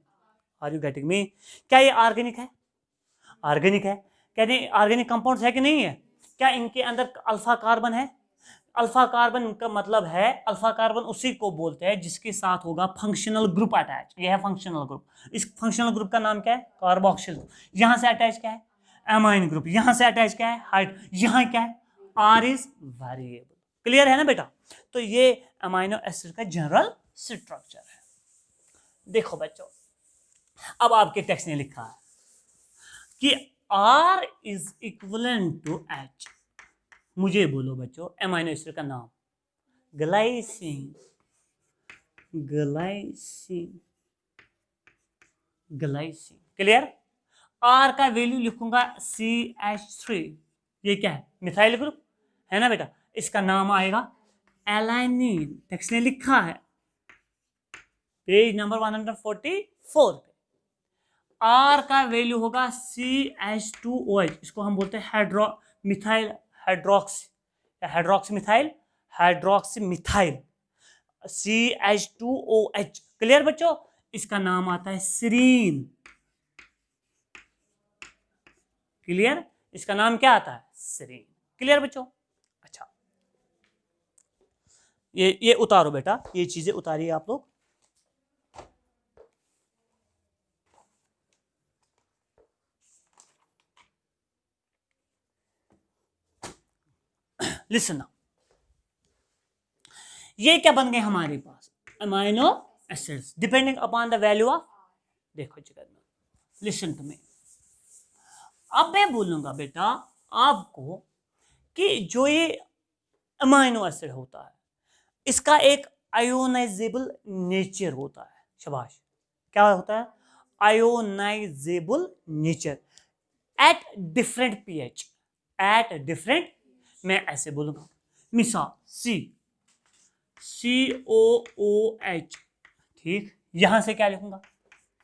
Are you getting me. क्या ये ऑर्गेनिक है, ऑर्गेनिक है। कहते हैं ऑर्गेनिक कंपाउंड्स है कि नहीं है? क्या इनके अंदर अल्फा कार्बन है? अल्फा कार्बन का मतलब है, अल्फा कार्बन उसी को बोलते हैं जिसके साथ होगा फंक्शनल ग्रुप अटैच। यह है फंक्शनल ग्रुप। इस फंक्शनल ग्रुप का नाम क्या है? Carboxyl group. यहां से अटैच क्या है? Amine group. यहां से अटैच क्या है? हाइड। यहां क्या है? Are is variable. क्लियर है ना बेटा? तो ये अमाइनो एसिड का जनरल स्ट्रक्चर है। देखो बच्चों, अब आपके टेक्स्ट ने लिखा है कि R is equivalent to H। मुझे बोलो बच्चों एमाइनो एसिड का नाम। Glycine, glycine, glycine. Clear? R का वैल्यू लिखूंगा CH3। ये क्या है? मिथाइल ग्रुप है ना बेटा? इसका नाम आएगा एलानिन। टेक्स्ट ने लिखा है पेज नंबर 144 पे। R का वैल्यू होगा CH2OH। इसको हम बोलते हैं methyl hydroxy, hydroxy methyl, hydroxy methyl, CH2OH। Clear बच्चों? इसका नाम आता है सीरीन। क्लियर? इसका नाम क्या आता है? सीरीन। क्लियर बच्चों? अच्छा, ये उतारो बेटा, ये चीजें उतारिए आप लोग। लिसन, ये क्या बन गए हमारे पास? Amino acids depending upon the value of. देखो जगत में, लिसन टू मी। अब मैं बोलूंगा बेटा आपको कि जो ये अमाइनो एसिड होता है इसका एक आयोनाइजेबल नेचर होता है। शाबाश। क्या होता है? Ionisable nature at different pH. At different, मैं ऐसे बोलूंगा मिसाल COOH। ठीक, यहां से क्या लिखूंगा?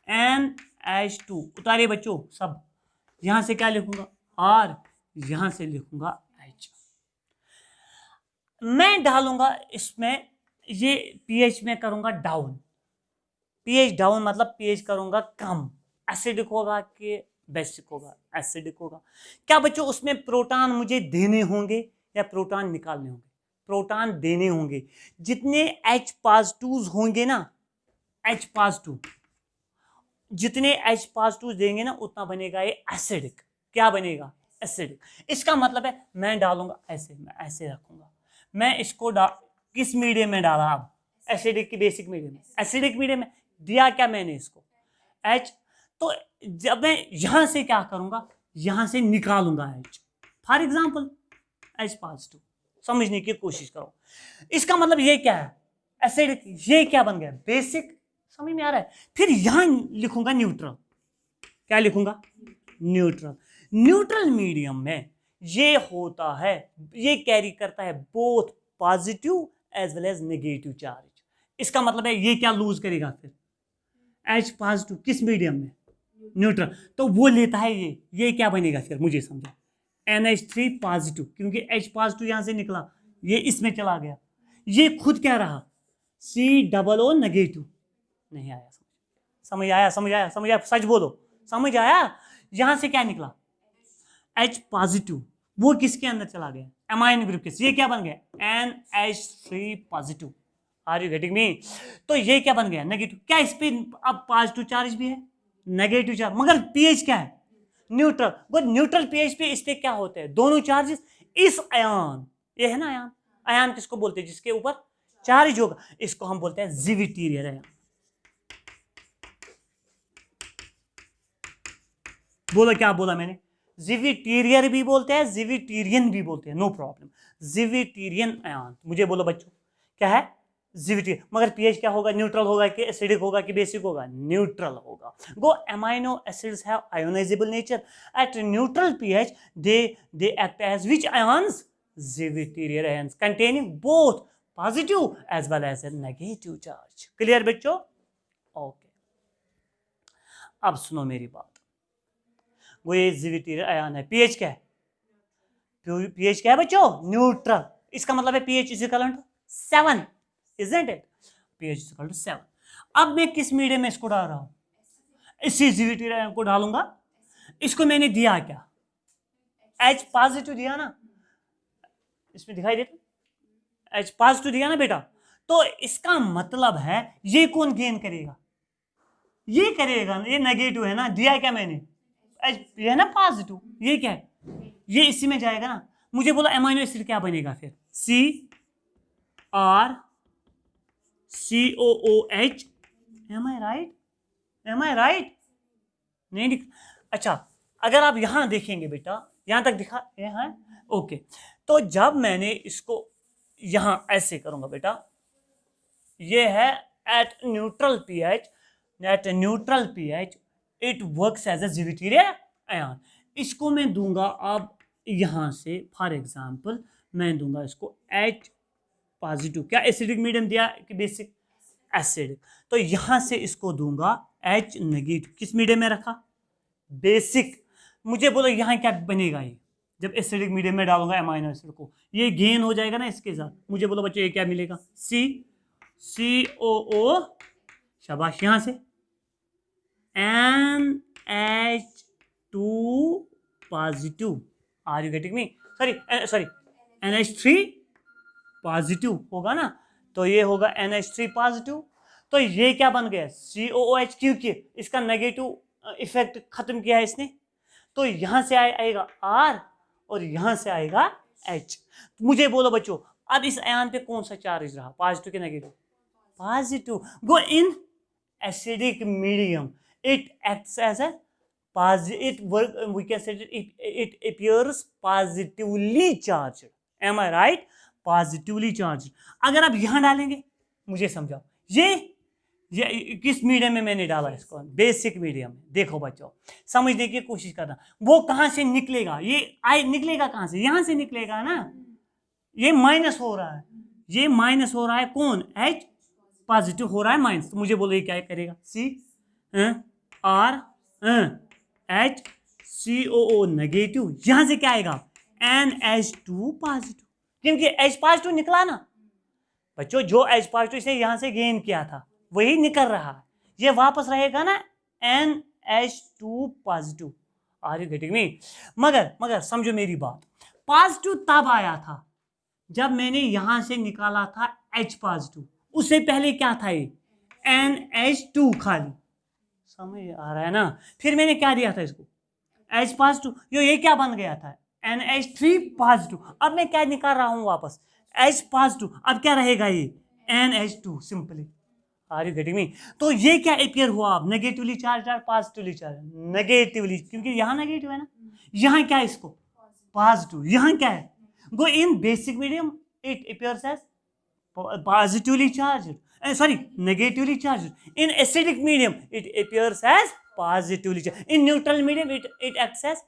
NH2। उतारिए बच्चों सब। यहां से क्या लिखूंगा? R। यहां से लिखूंगा H। मैं डालूंगा इसमें, ये पीएच में करूंगा डाउन। पीएच डाउन मतलब पीएच करूंगा कम। एसिडिक होगा कि बेसिक होगा? एसिडिक होगा। क्या बच्चों उसमें प्रोटॉन मुझे देने होंगे या प्रोटॉन निकालने होंगे? प्रोटॉन देने होंगे। जितने H पॉजिटिव होंगे ना, H पॉजिटिव, जितने H पॉजिटिव देंगे ना उतना बनेगा ये एसिडिक। क्या बनेगा? एसिडिक। इसका मतलब है मैं डालूंगा ऐसे, मैं ऐसे रखूंगा। मैं इसको किस मीडियम में डाला? अब एसिडिक की बेसिक मीडियम में। एसिडिक मीडियम में दिया क्या मैंने इसको? H। तो जब मैं यहां से क्या करूंगा? यहां से निकालूंगा H। For example H positive. समझने की कोशिश करो। इसका मतलब ये क्या है? एसिडिक। ये क्या बन गया? बेसिक। समझ में आ रहा है? फिर यहां लिखूंगा न्यूट्रल। क्या लिखूंगा? न्यूट्रल। न्यूट्रल मीडियम में ये होता है, ये कैरी करता है both positive as well as negative charge. इसका मतलब है ये क्या लूज करेगा फिर? H पॉजिटिव किस मीडियम में? न्यूट्रल। तो वो लेता है ये क्या बनेगा फिर? मुझे समझा। NH3 पॉजिटिव, क्योंकि H पॉजिटिव यहां से निकला, ये इसमें चला गया। ये खुद क्या रहा? COO negative. नहीं आया समझ? समझ आया? समझ आया? समझ आया? सच बोलो, समझ आया? यहां से क्या निकला? H positive. वो किसके अंदर चला गया? अमाइन ग्रुप के। ये क्या बन गया? NH3 positive. Are you getting me? तो ये क्या बन गया? नेगेटिव। क्या इस पे अब पॉजिटिव चार्ज भी है, नेगेटिव चार्ज, मगर पीएच क्या है? न्यूट्रल। वो न्यूट्रल पीएच पे इस पे क्या होते हैं? दोनों चार्जेस। इस आयन, ये है ना आयन, आयन किसको बोलते हैं? जिसके ऊपर चार्ज होगा, इसको हम बोलते हैं जिविटीरियर आयन। बोलो क्या बोला मैंने? जिविटीरियर भी बोलते हैं, जिविटीरियन भी बोलते हैं, नो प्रॉब्लम। जिविटीरियन आयन। मुझे बोलो बच्चों क्या है? जिविटीरियन। मगर पीएच क्या होगा? न्यूट्रल होगा कि एसिडिक होगा कि बेसिक होगा? न्यूट्रल होगा। Go amino acids have ionisable nature at neutral pH. They act as which ions? Zwitterion ions containing both positive as well as negative charge. Clear बच्चों? ओके, अब सुनो मेरी बात। वो ये जिविटीरियर आयन है। पीएच क्या है? पीएच क्या है बच्चों? न्यूट्रल। इसका मतलब है pH is equal to 7, isn't it? PH is equal to 7। अब मैं किस मीडियम में इसको डाल रहा हूं? इसी जिविटीरियर आयन को डालूंगा इसको मैंने दिया क्या, H पॉजिटिव दिया ना, इसमें दिखाई देता H पॉजिटिव दिया ना बेटा। तो इसका मतलब है ये कौन गेन करेगा, ये करेगा ना, ये नेगेटिव है ना, दिया क्या मैंने H, ये है ना पॉजिटिव, ये क्या है, ये इसी में जाएगा ना। मुझे बोला एमाइनो एसिड क्या बनेगा फिर, CrCOOH, एम आई राइट, एम आई राइट, नहीं अच्छा, अगर आप यहां देखेंगे बेटा, यहां तक दिखा यहां, ओके। तो जब मैंने इसको यहां ऐसे करूंगा बेटा, ये है at neutral pH, it works as a zwitterion ion. इसको मैं दूंगा अब यहां से, फॉर एग्जांपल मैं दूंगा इसको H पॉजिटिव, क्या एसिडिक मीडियम दिया कि बेसिक, एसिड, तो यहां से इसको दूंगा H नेगेटिव, किस मीडियम में रखा, बेसिक। मुझे बोलो यहाँ क्या बनेगा, ये जब एसिडिक मीडियम में डालूंगा अमाइनो एसिड को, ये गेन हो जाएगा ना इसके साथ। मुझे बोलो बच्चों ये क्या मिलेगा, COO, शाबाश, यहां से NH2 positive, are you getting me, sorry NH3 positive होगा ना, तो ये होगा NH3 पॉजिटिव। तो ये क्या बन गया, COOH, क्योंकि इसका नेगेटिव इफेक्ट खत्म किया है इसने। तो यहां से आएगा R और यहां से आएगा H। मुझे बोलो बच्चों अब इस आयन पे कौन सा चार्ज रहा, पॉजिटिव के negative, positive. Go in acidic medium, it acts as a it appears positively charged, am I right, positively charge. अगर आप यहां डालेंगे, मुझे समझाओ, ये किस मीडियम में मैंने डाला इसको, बेसिक मीडियम में। देखो बच्चों समझने की कोशिश करना, वो कहां से निकलेगा, ये निकलेगा कहां से, यहां से निकलेगा ना, ये माइनस हो रहा है, ये माइनस हो रहा है, कौन H पॉजिटिव हो रहा है माइनस। तो मुझे बोलो ये क्या करेगा, CrHCOO नेगेटिव, यहां से क्या आएगा NH2 पॉजिटिव, क्योंकि H पॉजिटिव निकला ना बच्चों, जो H पॉजिटिव से यहां से गेन किया था वही निकल रहा है, ये वापस रहेगा ना NH2 positive. Are you getting me, मगर समझो मेरी बात, पॉजिटिव तब आया था जब मैंने यहां से निकाला था H पॉजिटिव, उससे पहले क्या था ये NH2 खाली, समझ आ रहा है ना। फिर मैंने क्या दिया था इसको H पॉजिटिव, ये क्या बन गया था NH3 पॉजिटिव। अब मैं क्या निकाल रहा हूं वापस H पॉजिटिव, अब क्या रहेगा ये NH2 simply. Are you getting me, तो ये क्या अपियर हुआ, अब नेगेटिवली चार्ज और पॉजिटिवली चार्ज, नेगेटिवली, क्योंकि यहां नेगेटिव है ना, यहां क्या है इसको पॉजिटिव, यहां क्या है, go in basic medium it appears as positively charged, sorry, negatively charged. In acidic medium it appears as positively charged. In neutral medium it acts as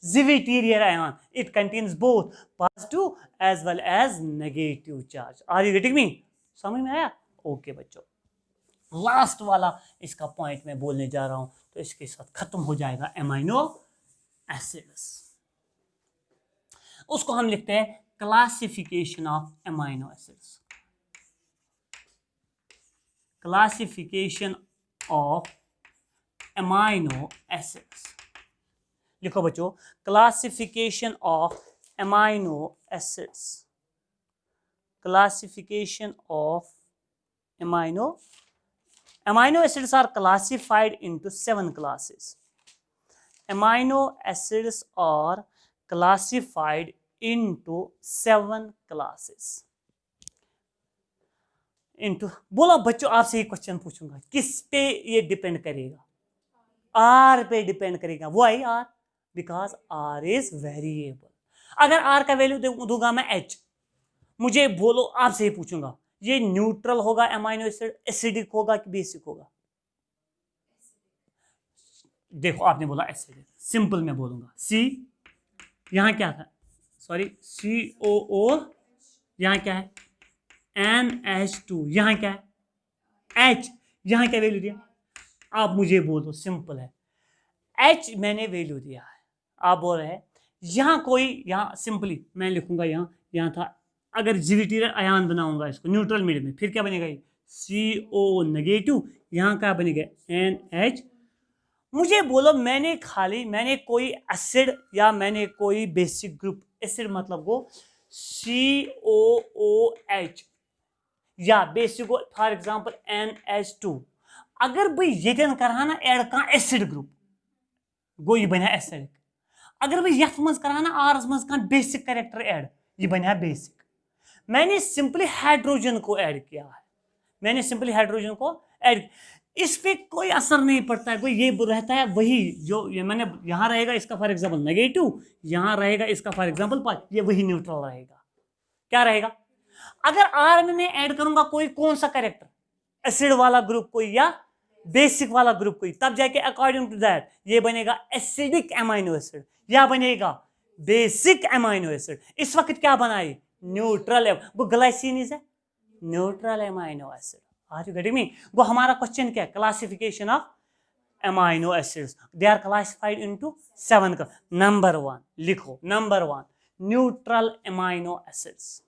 Ziviterial ion. It contains both positive as well as negative charge. Are you getting me? समझ में आया? Okay बच्चों, last वाला इसका point मैं बोलने जा रहा हूं, तो इसके साथ खत्म हो जाएगा एमाइनो एसिड्स। उसको हम लिखते हैं classification of amino acids, classification of amino acids. लिखो बच्चों, classification of amino acids, classification of amino acids are classified into 7 classes. Amino acids are classified into 7 classes. into बोलो बच्चों, आपसे एक क्वेश्चन पूछूंगा, किस पे ये डिपेंड करेगा, आर पे डिपेंड करेगा। Why R, because R is variable. अगर आर का वैल्यू दूंगा मैं एच, मुझे बोलो, आपसे ही पूछूंगा, ये न्यूट्रल होगा एमाइनो एसिड, एसिडिक होगा कि बेसिक होगा? देखो आपने बोला एसिडिक, सिंपल मैं बोलूंगा सी, यहां क्या था, सॉरी COO, यहां क्या है NH2, यहां क्या है H, यहां क्या वैल्यू दिया, आप मुझे बोलो, सिंपल है, H मैंने वैल्यू दिया है, आप बोल रहे हैं यहां कोई, यहां सिंपली मैं लिखूंगा, यहां था, अगर ज़िविटेरियल आयन बनाऊंगा इसको न्यूट्रल मीडियम में, फिर क्या बनेगा ये CO नेगेटिव, यहाँ क्या बनेगा NH, मुझे बोलो मैंने कोई एसिड या मैंने कोई बेसिक ग्रुप, एसिड मतलब को COOH या बेसिक फॉर एग्जांपल NH2, अगर भाई ये कराना ऐड कह एसिड ग्रुप गो यह बना एसिडिक, अगर भाई यथ मज कराना आरस मज कह बेसिक करेक्टर ऐड ये बना बेसिक। मैंने सिंपली हाइड्रोजन को ऐड किया है, मैंने सिंपली हाइड्रोजन को ऐड, इस पे कोई असर नहीं पड़ता है, कोई ये रहता है वही जो ये मैंने यहाँ रहेगा इसका फॉर एग्जांपल नेगेटिव, यहाँ रहेगा इसका फॉर एग्जांपल ये वही न्यूट्रल रहेगा। क्या रहेगा? अगर आर में ऐड करूंगा कोई कौन सा कैरेक्टर, एसिड वाला ग्रुप कोई या बेसिक वाला ग्रुप कोई, तब जाके अकॉर्डिंग टू दैट ये बनेगा एसिडिक एमाइनो एसिड या बनेगा बेसिक एमाइनो एसिड। इस वक्त क्या बनाई? न्यूट्रल। वो glycine is a neutral amino acid. Are you getting me? वो हमारा क्वेश्चन क्या है? Classification of amino acids, they are classified into 7। Number 1 लिखो, number 1 neutral amino acids,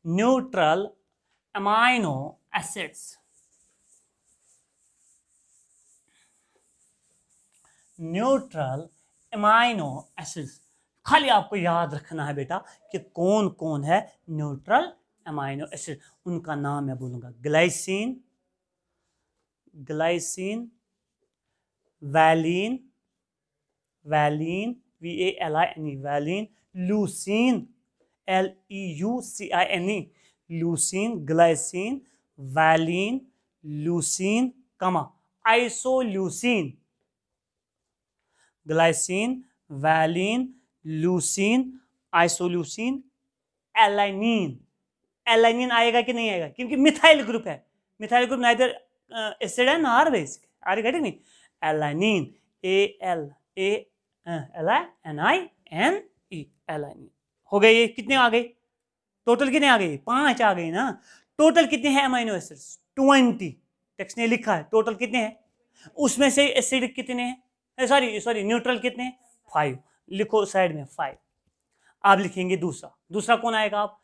neutral amino acids, neutral amino acids. खाली आपको याद रखना है बेटा कि कौन कौन है न्यूट्रल एमाइनो एसिड, उनका नाम मैं बोलूंगा glycine, glycine, valine, valine VALIN, valine, leucine LEUCINE, leucine, glycine, valine, leucine, isoleucine, glycine, valine, leucine, isoleucine, alanine. Alanine आएगा कि नहीं आएगा? क्योंकि मिथाइल ग्रुप है, मिथाइल ग्रुप नाइदर एसिड है nor basic. Are you getting me? Alanine, ALANINE, alanine. हो गए? ये कितने आ गए? टोटल कितने आ गए? 5 आ गए ना। टोटल कितने हैं अमाइनो एसिड्स? 20। टेक्स्ट ने लिखा है टोटल कितने हैं, उसमें से एसिडिक कितने हैं, सॉरी न्यूट्रल कितने हैं? 5। लिखो साइड में 5। आप लिखेंगे दूसरा कौन आएगा? आप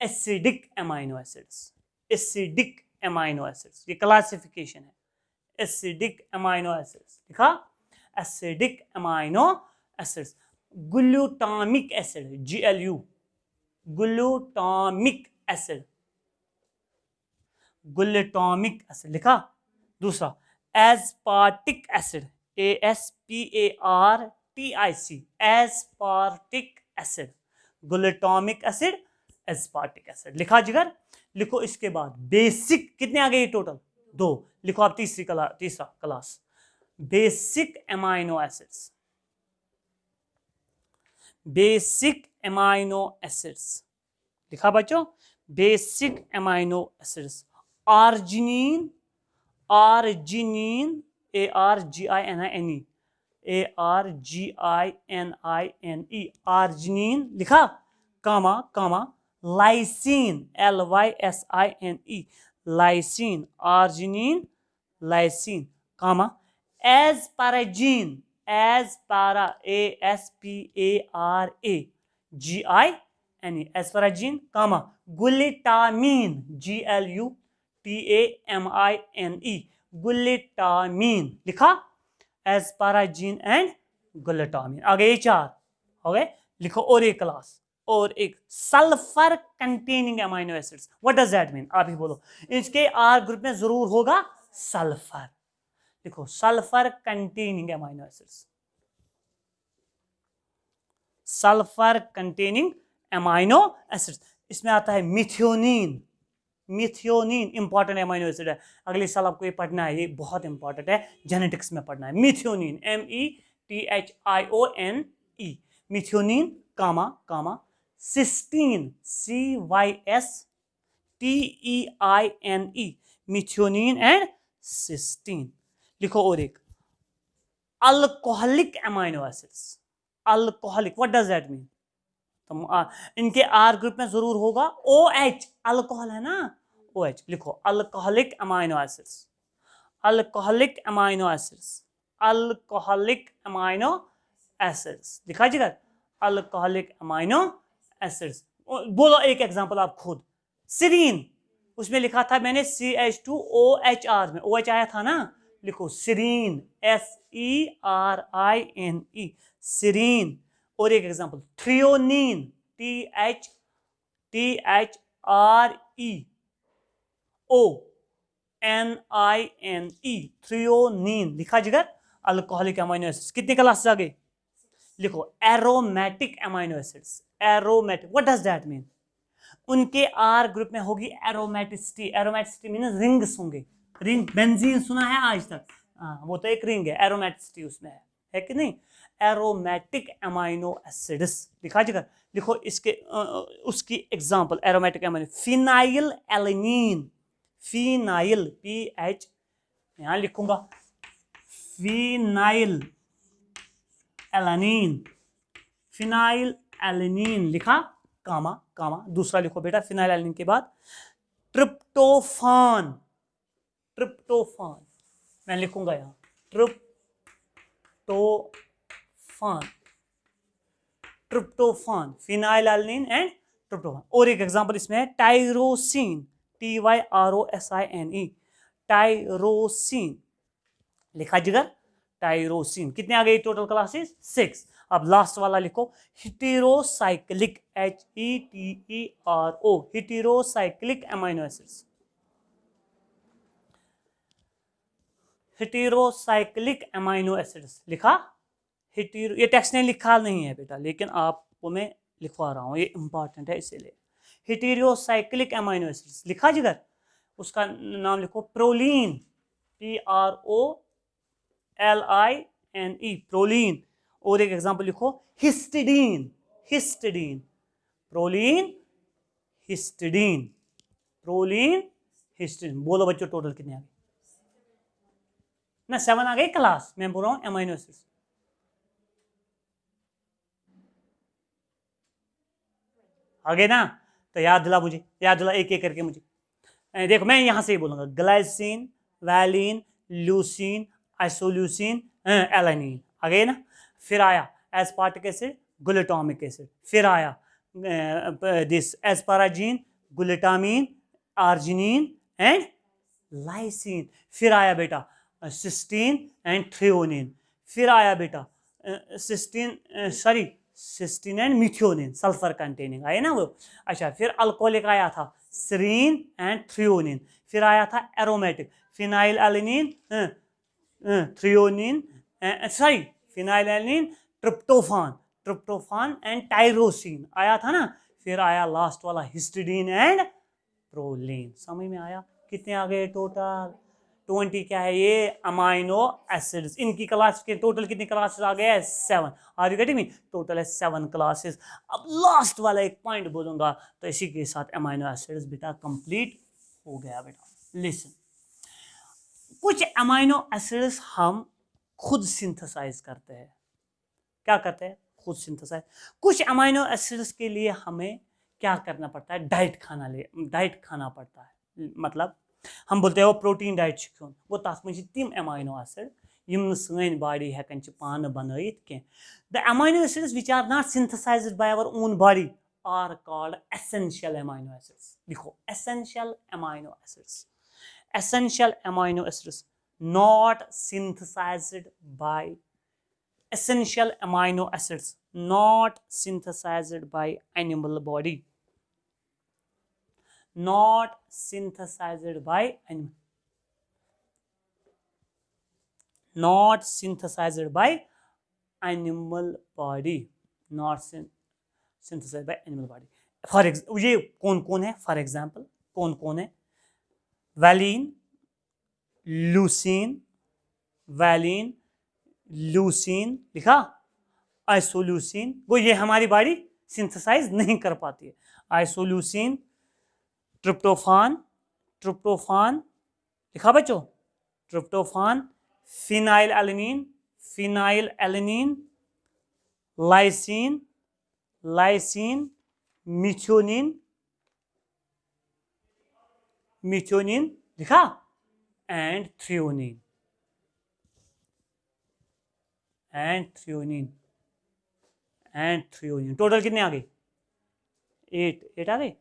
acidic amino acids, acidic amino acids, ये क्लासिफिकेशन है। एसिडिक एमाइनो एसिड्स लिखा, acidic amino acids. Glutamic acid, GLU, glutamic acid, glutamic acid लिखा। दूसरा aspartic acid, ASPARTIC, aspartic acid, glutamic acid, aspartic acid लिखा जिगर। लिखो इसके बाद बेसिक कितने आ गए टोटल? 2। लिखो आप तीसरा class basic amino acids, basic amino acids लिखा बच्चों, basic amino acids. Arginine, arginine, ARGININE, ARGININE, arginine लिखा, lysine, LYSINE, lysine, arginine, lysine, asparagine, aspara, ASPARAGINE, asparagine, glutamine, GLUTAMINE, glutamine लिखा, एस्पाराजिन एंड ग्लूटामीन। आ गए 4 हो गए। लिखो और एक क्लास, और एक sulphur containing amino acids. What does that mean? आप ही बोलो। इसके आर ग्रुप में जरूर होगा सल्फर। लिखो sulphur containing amino acids, sulphur containing amino acids. इसमें आता है methionine, methionine important amino acid है, अगले साल आपको ये पढ़ना है, ये बहुत इंपॉर्टेंट है, जेनेटिक्स में पढ़ना है। Methionine, METHIONE, methionine, cysteine, CYSTEINE, methionine and cysteine. लिखो और एक alcoholic amino acids, alcoholic, what does that mean? तो इनके आर ग्रुप में जरूर होगा OH, अल्कोहल है ना, OH। लिखो alcoholic amino acids, alcoholic amino acids, alcoholic amino acids लिखा जी, अल्कोहलिक अमाइनो एसिड्स। बोलो एक एग्जांपल आप खुद। सीरीन, उसमें लिखा था मैंने CH2OHR में OH आया था ना, लिखो सिरीन, SERINE, सिरीन। और एक एग्जांपल थ्रियोनीन, THREONINE, थ्रियोनीन लिखा जिगर। अल्कोहलिक अमाइनो एसिड्स कितने क्लासेस आ गए? लिखो aromatic amino acids, aromatic, what does that mean? उनके आर ग्रुप में होगी एरोमेटिसिटी, एरोमेटिसिटी मीन रिंग्स होंगे, रिंग, बेंजीन सुना है आज तक? वो तो एक रिंग है, एरोमेटिसिटी उसमें है कि नहीं? एरोमेटिक अमाइनो एसिड्स लिखा जाएगा। लिखो इसके उसकी example aromatic amino, phenyl alanine, phenyl, PH यहां लिखूंगा, फिनाइल एलानिन, फिनाइल एलानिन लिखा, कामा कामा। दूसरा लिखो बेटा फिनाइल एलानिन के बाद ट्रिप्टोफान, ट्रिप्टोफान मैं लिखूंगा यहां, tryptophan, tryptophan, phenyl alanine and tryptophan. और एक एग्जांपल इसमें है टायरोसिन, TYROSINE, टायरोसिन लिखा जिगर, टायरोसिन। कितने आ गए टोटल क्लासेस? 6। अब लास्ट वाला लिखो heterocyclic, HETERO, heterocyclic amino acids, heterocyclic amino acids लिखा। हेटेरो, ये टेक्स्ट ने लिखा नहीं है बेटा, लेकिन आपको मैं लिखवा रहा हूँ, ये इंपॉर्टेंट है इसीलिए। हेटेरोसाइक्लिक अमाइनो एसिड्स लिखा जिगर। उसका नाम लिखो प्रोलीन, PROLINE, प्रोलीन। और एक एग्जांपल लिखो histidine, histidine, proline, histidine, proline, histidine. बोलो बच्चों टोटल कितने आ गए? ना 7 आ गए क्लास, मैं बोल रहा हूं अमाइनो एसिड्स। आ गए ना? तो याद दिला मुझे, याद दिला एक एक करके मुझे। देखो मैं यहां से ही बोलूंगा, glycine, valine, leucine, isoleucine, alanine. आ गए ना? फिर आया एस्पार्टिक एसिड, ग्लूटामिक एसिड। फिर आया this asparagine, glutamine, arginine and lysine. फिर आया बेटा सिस्टीन एंड थ्रियोनिन। फिर आया बेटा cysteine and methionine, sulphur containing, आए ना वो। अच्छा, फिर अल्कोहलिक आया था सीरीन एंड थ्रियोनिन। फिर आया था aromatic, phenyl alanine, threonine, phenyl alanine, tryptophan, tryptophan and tyrosine आया था ना। फिर आया लास्ट वाला हिस्टिडीन एंड प्रोलीन। समझ में आया? कितने आ गए टोटल? 20 क्या है ये? Amino acids. इनकी क्लास के टोटल कितनी क्लासेस आ गए? 7। Are you getting me? Total है 7 क्लासेस। अब लास्ट वाला एक पॉइंट बोलूंगा, तो इसी के साथ अमाइनो एसिड्स बेटा कंप्लीट हो गया बेटा। लिसन, कुछ अमाइनो एसिड्स हम खुद सिंथेसाइज करते हैं। क्या करते हैं? खुद सिंथेसाइज। कुछ अमाइनो एसिड्स के लिए हमें क्या करना पड़ता है? डाइट खाना पड़ता है। मतलब हम बोलते हैं वो प्रोटीन डाइट खेन, वो तथ में तिम अमाइनो एसिड यम सन बॉडी हेकन पान बनाइथ कह। The amino acids which are not synthesized by our own body are called essential amino acids. लिखो essential amino acids, essential amino acids not synthesized by, essential amino acids not synthesized by animal body, not synthesized by animal, not synthesized by animal body, not synthesized by animal body। For ये कौन कौन है? For example कौन कौन है? Valine, leucine, valine, leucine लिखा, isoleucine, वो ये हमारी बॉडी सिंथेसाइज नहीं कर पाती है। आइसोल्यूसिन, ट्रिप्टोफान, ट्रिप्टोफान लिखा बच्चों, tryptophan, phenylalanine, phenylalanine, lysine, lysine, methionine, methionine लिखा, and threonine, and threonine, and threonine. Total कितने आ गए? 8 आ गए,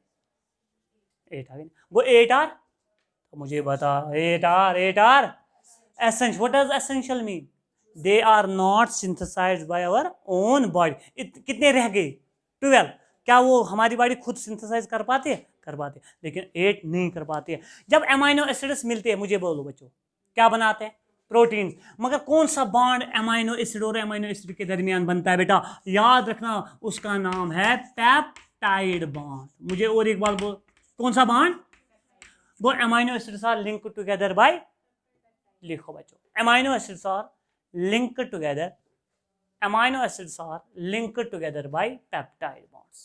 8 आ गए। वो 8 आर, तो मुझे बता 8 are essential, what does essential mean? They are not synthesized by our own body. कितने रह गए? 12। क्या वो हमारी बॉडी खुद सिंथेसाइज कर पाते हैं? कर पाते हैं, लेकिन 8 नहीं कर पाते हैं। जब अमाइनो एसिड्स मिलते हैं, मुझे बोलो बच्चों, क्या बनाते हैं? प्रोटीन। मगर कौन सा बॉन्ड अमाइनो एसिड और अमाइनो एसिड के दरमियान बनता है बेटा? याद रखना, उसका नाम है पेप्टाइड बॉन्ड। मुझे और एक बार बोल, कौन सा बॉन्ड? वो amino acids are linked together by, लिखो बच्चों, amino acids are linked together, amino acids are linked together by peptide bonds.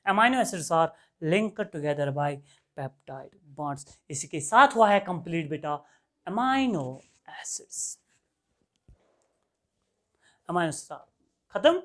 Amino acids are linked together by peptide bonds. इसी के साथ हुआ है कंप्लीट बेटा अमाइनो एसिड्स। अमाइनो एसिड्स खत्म।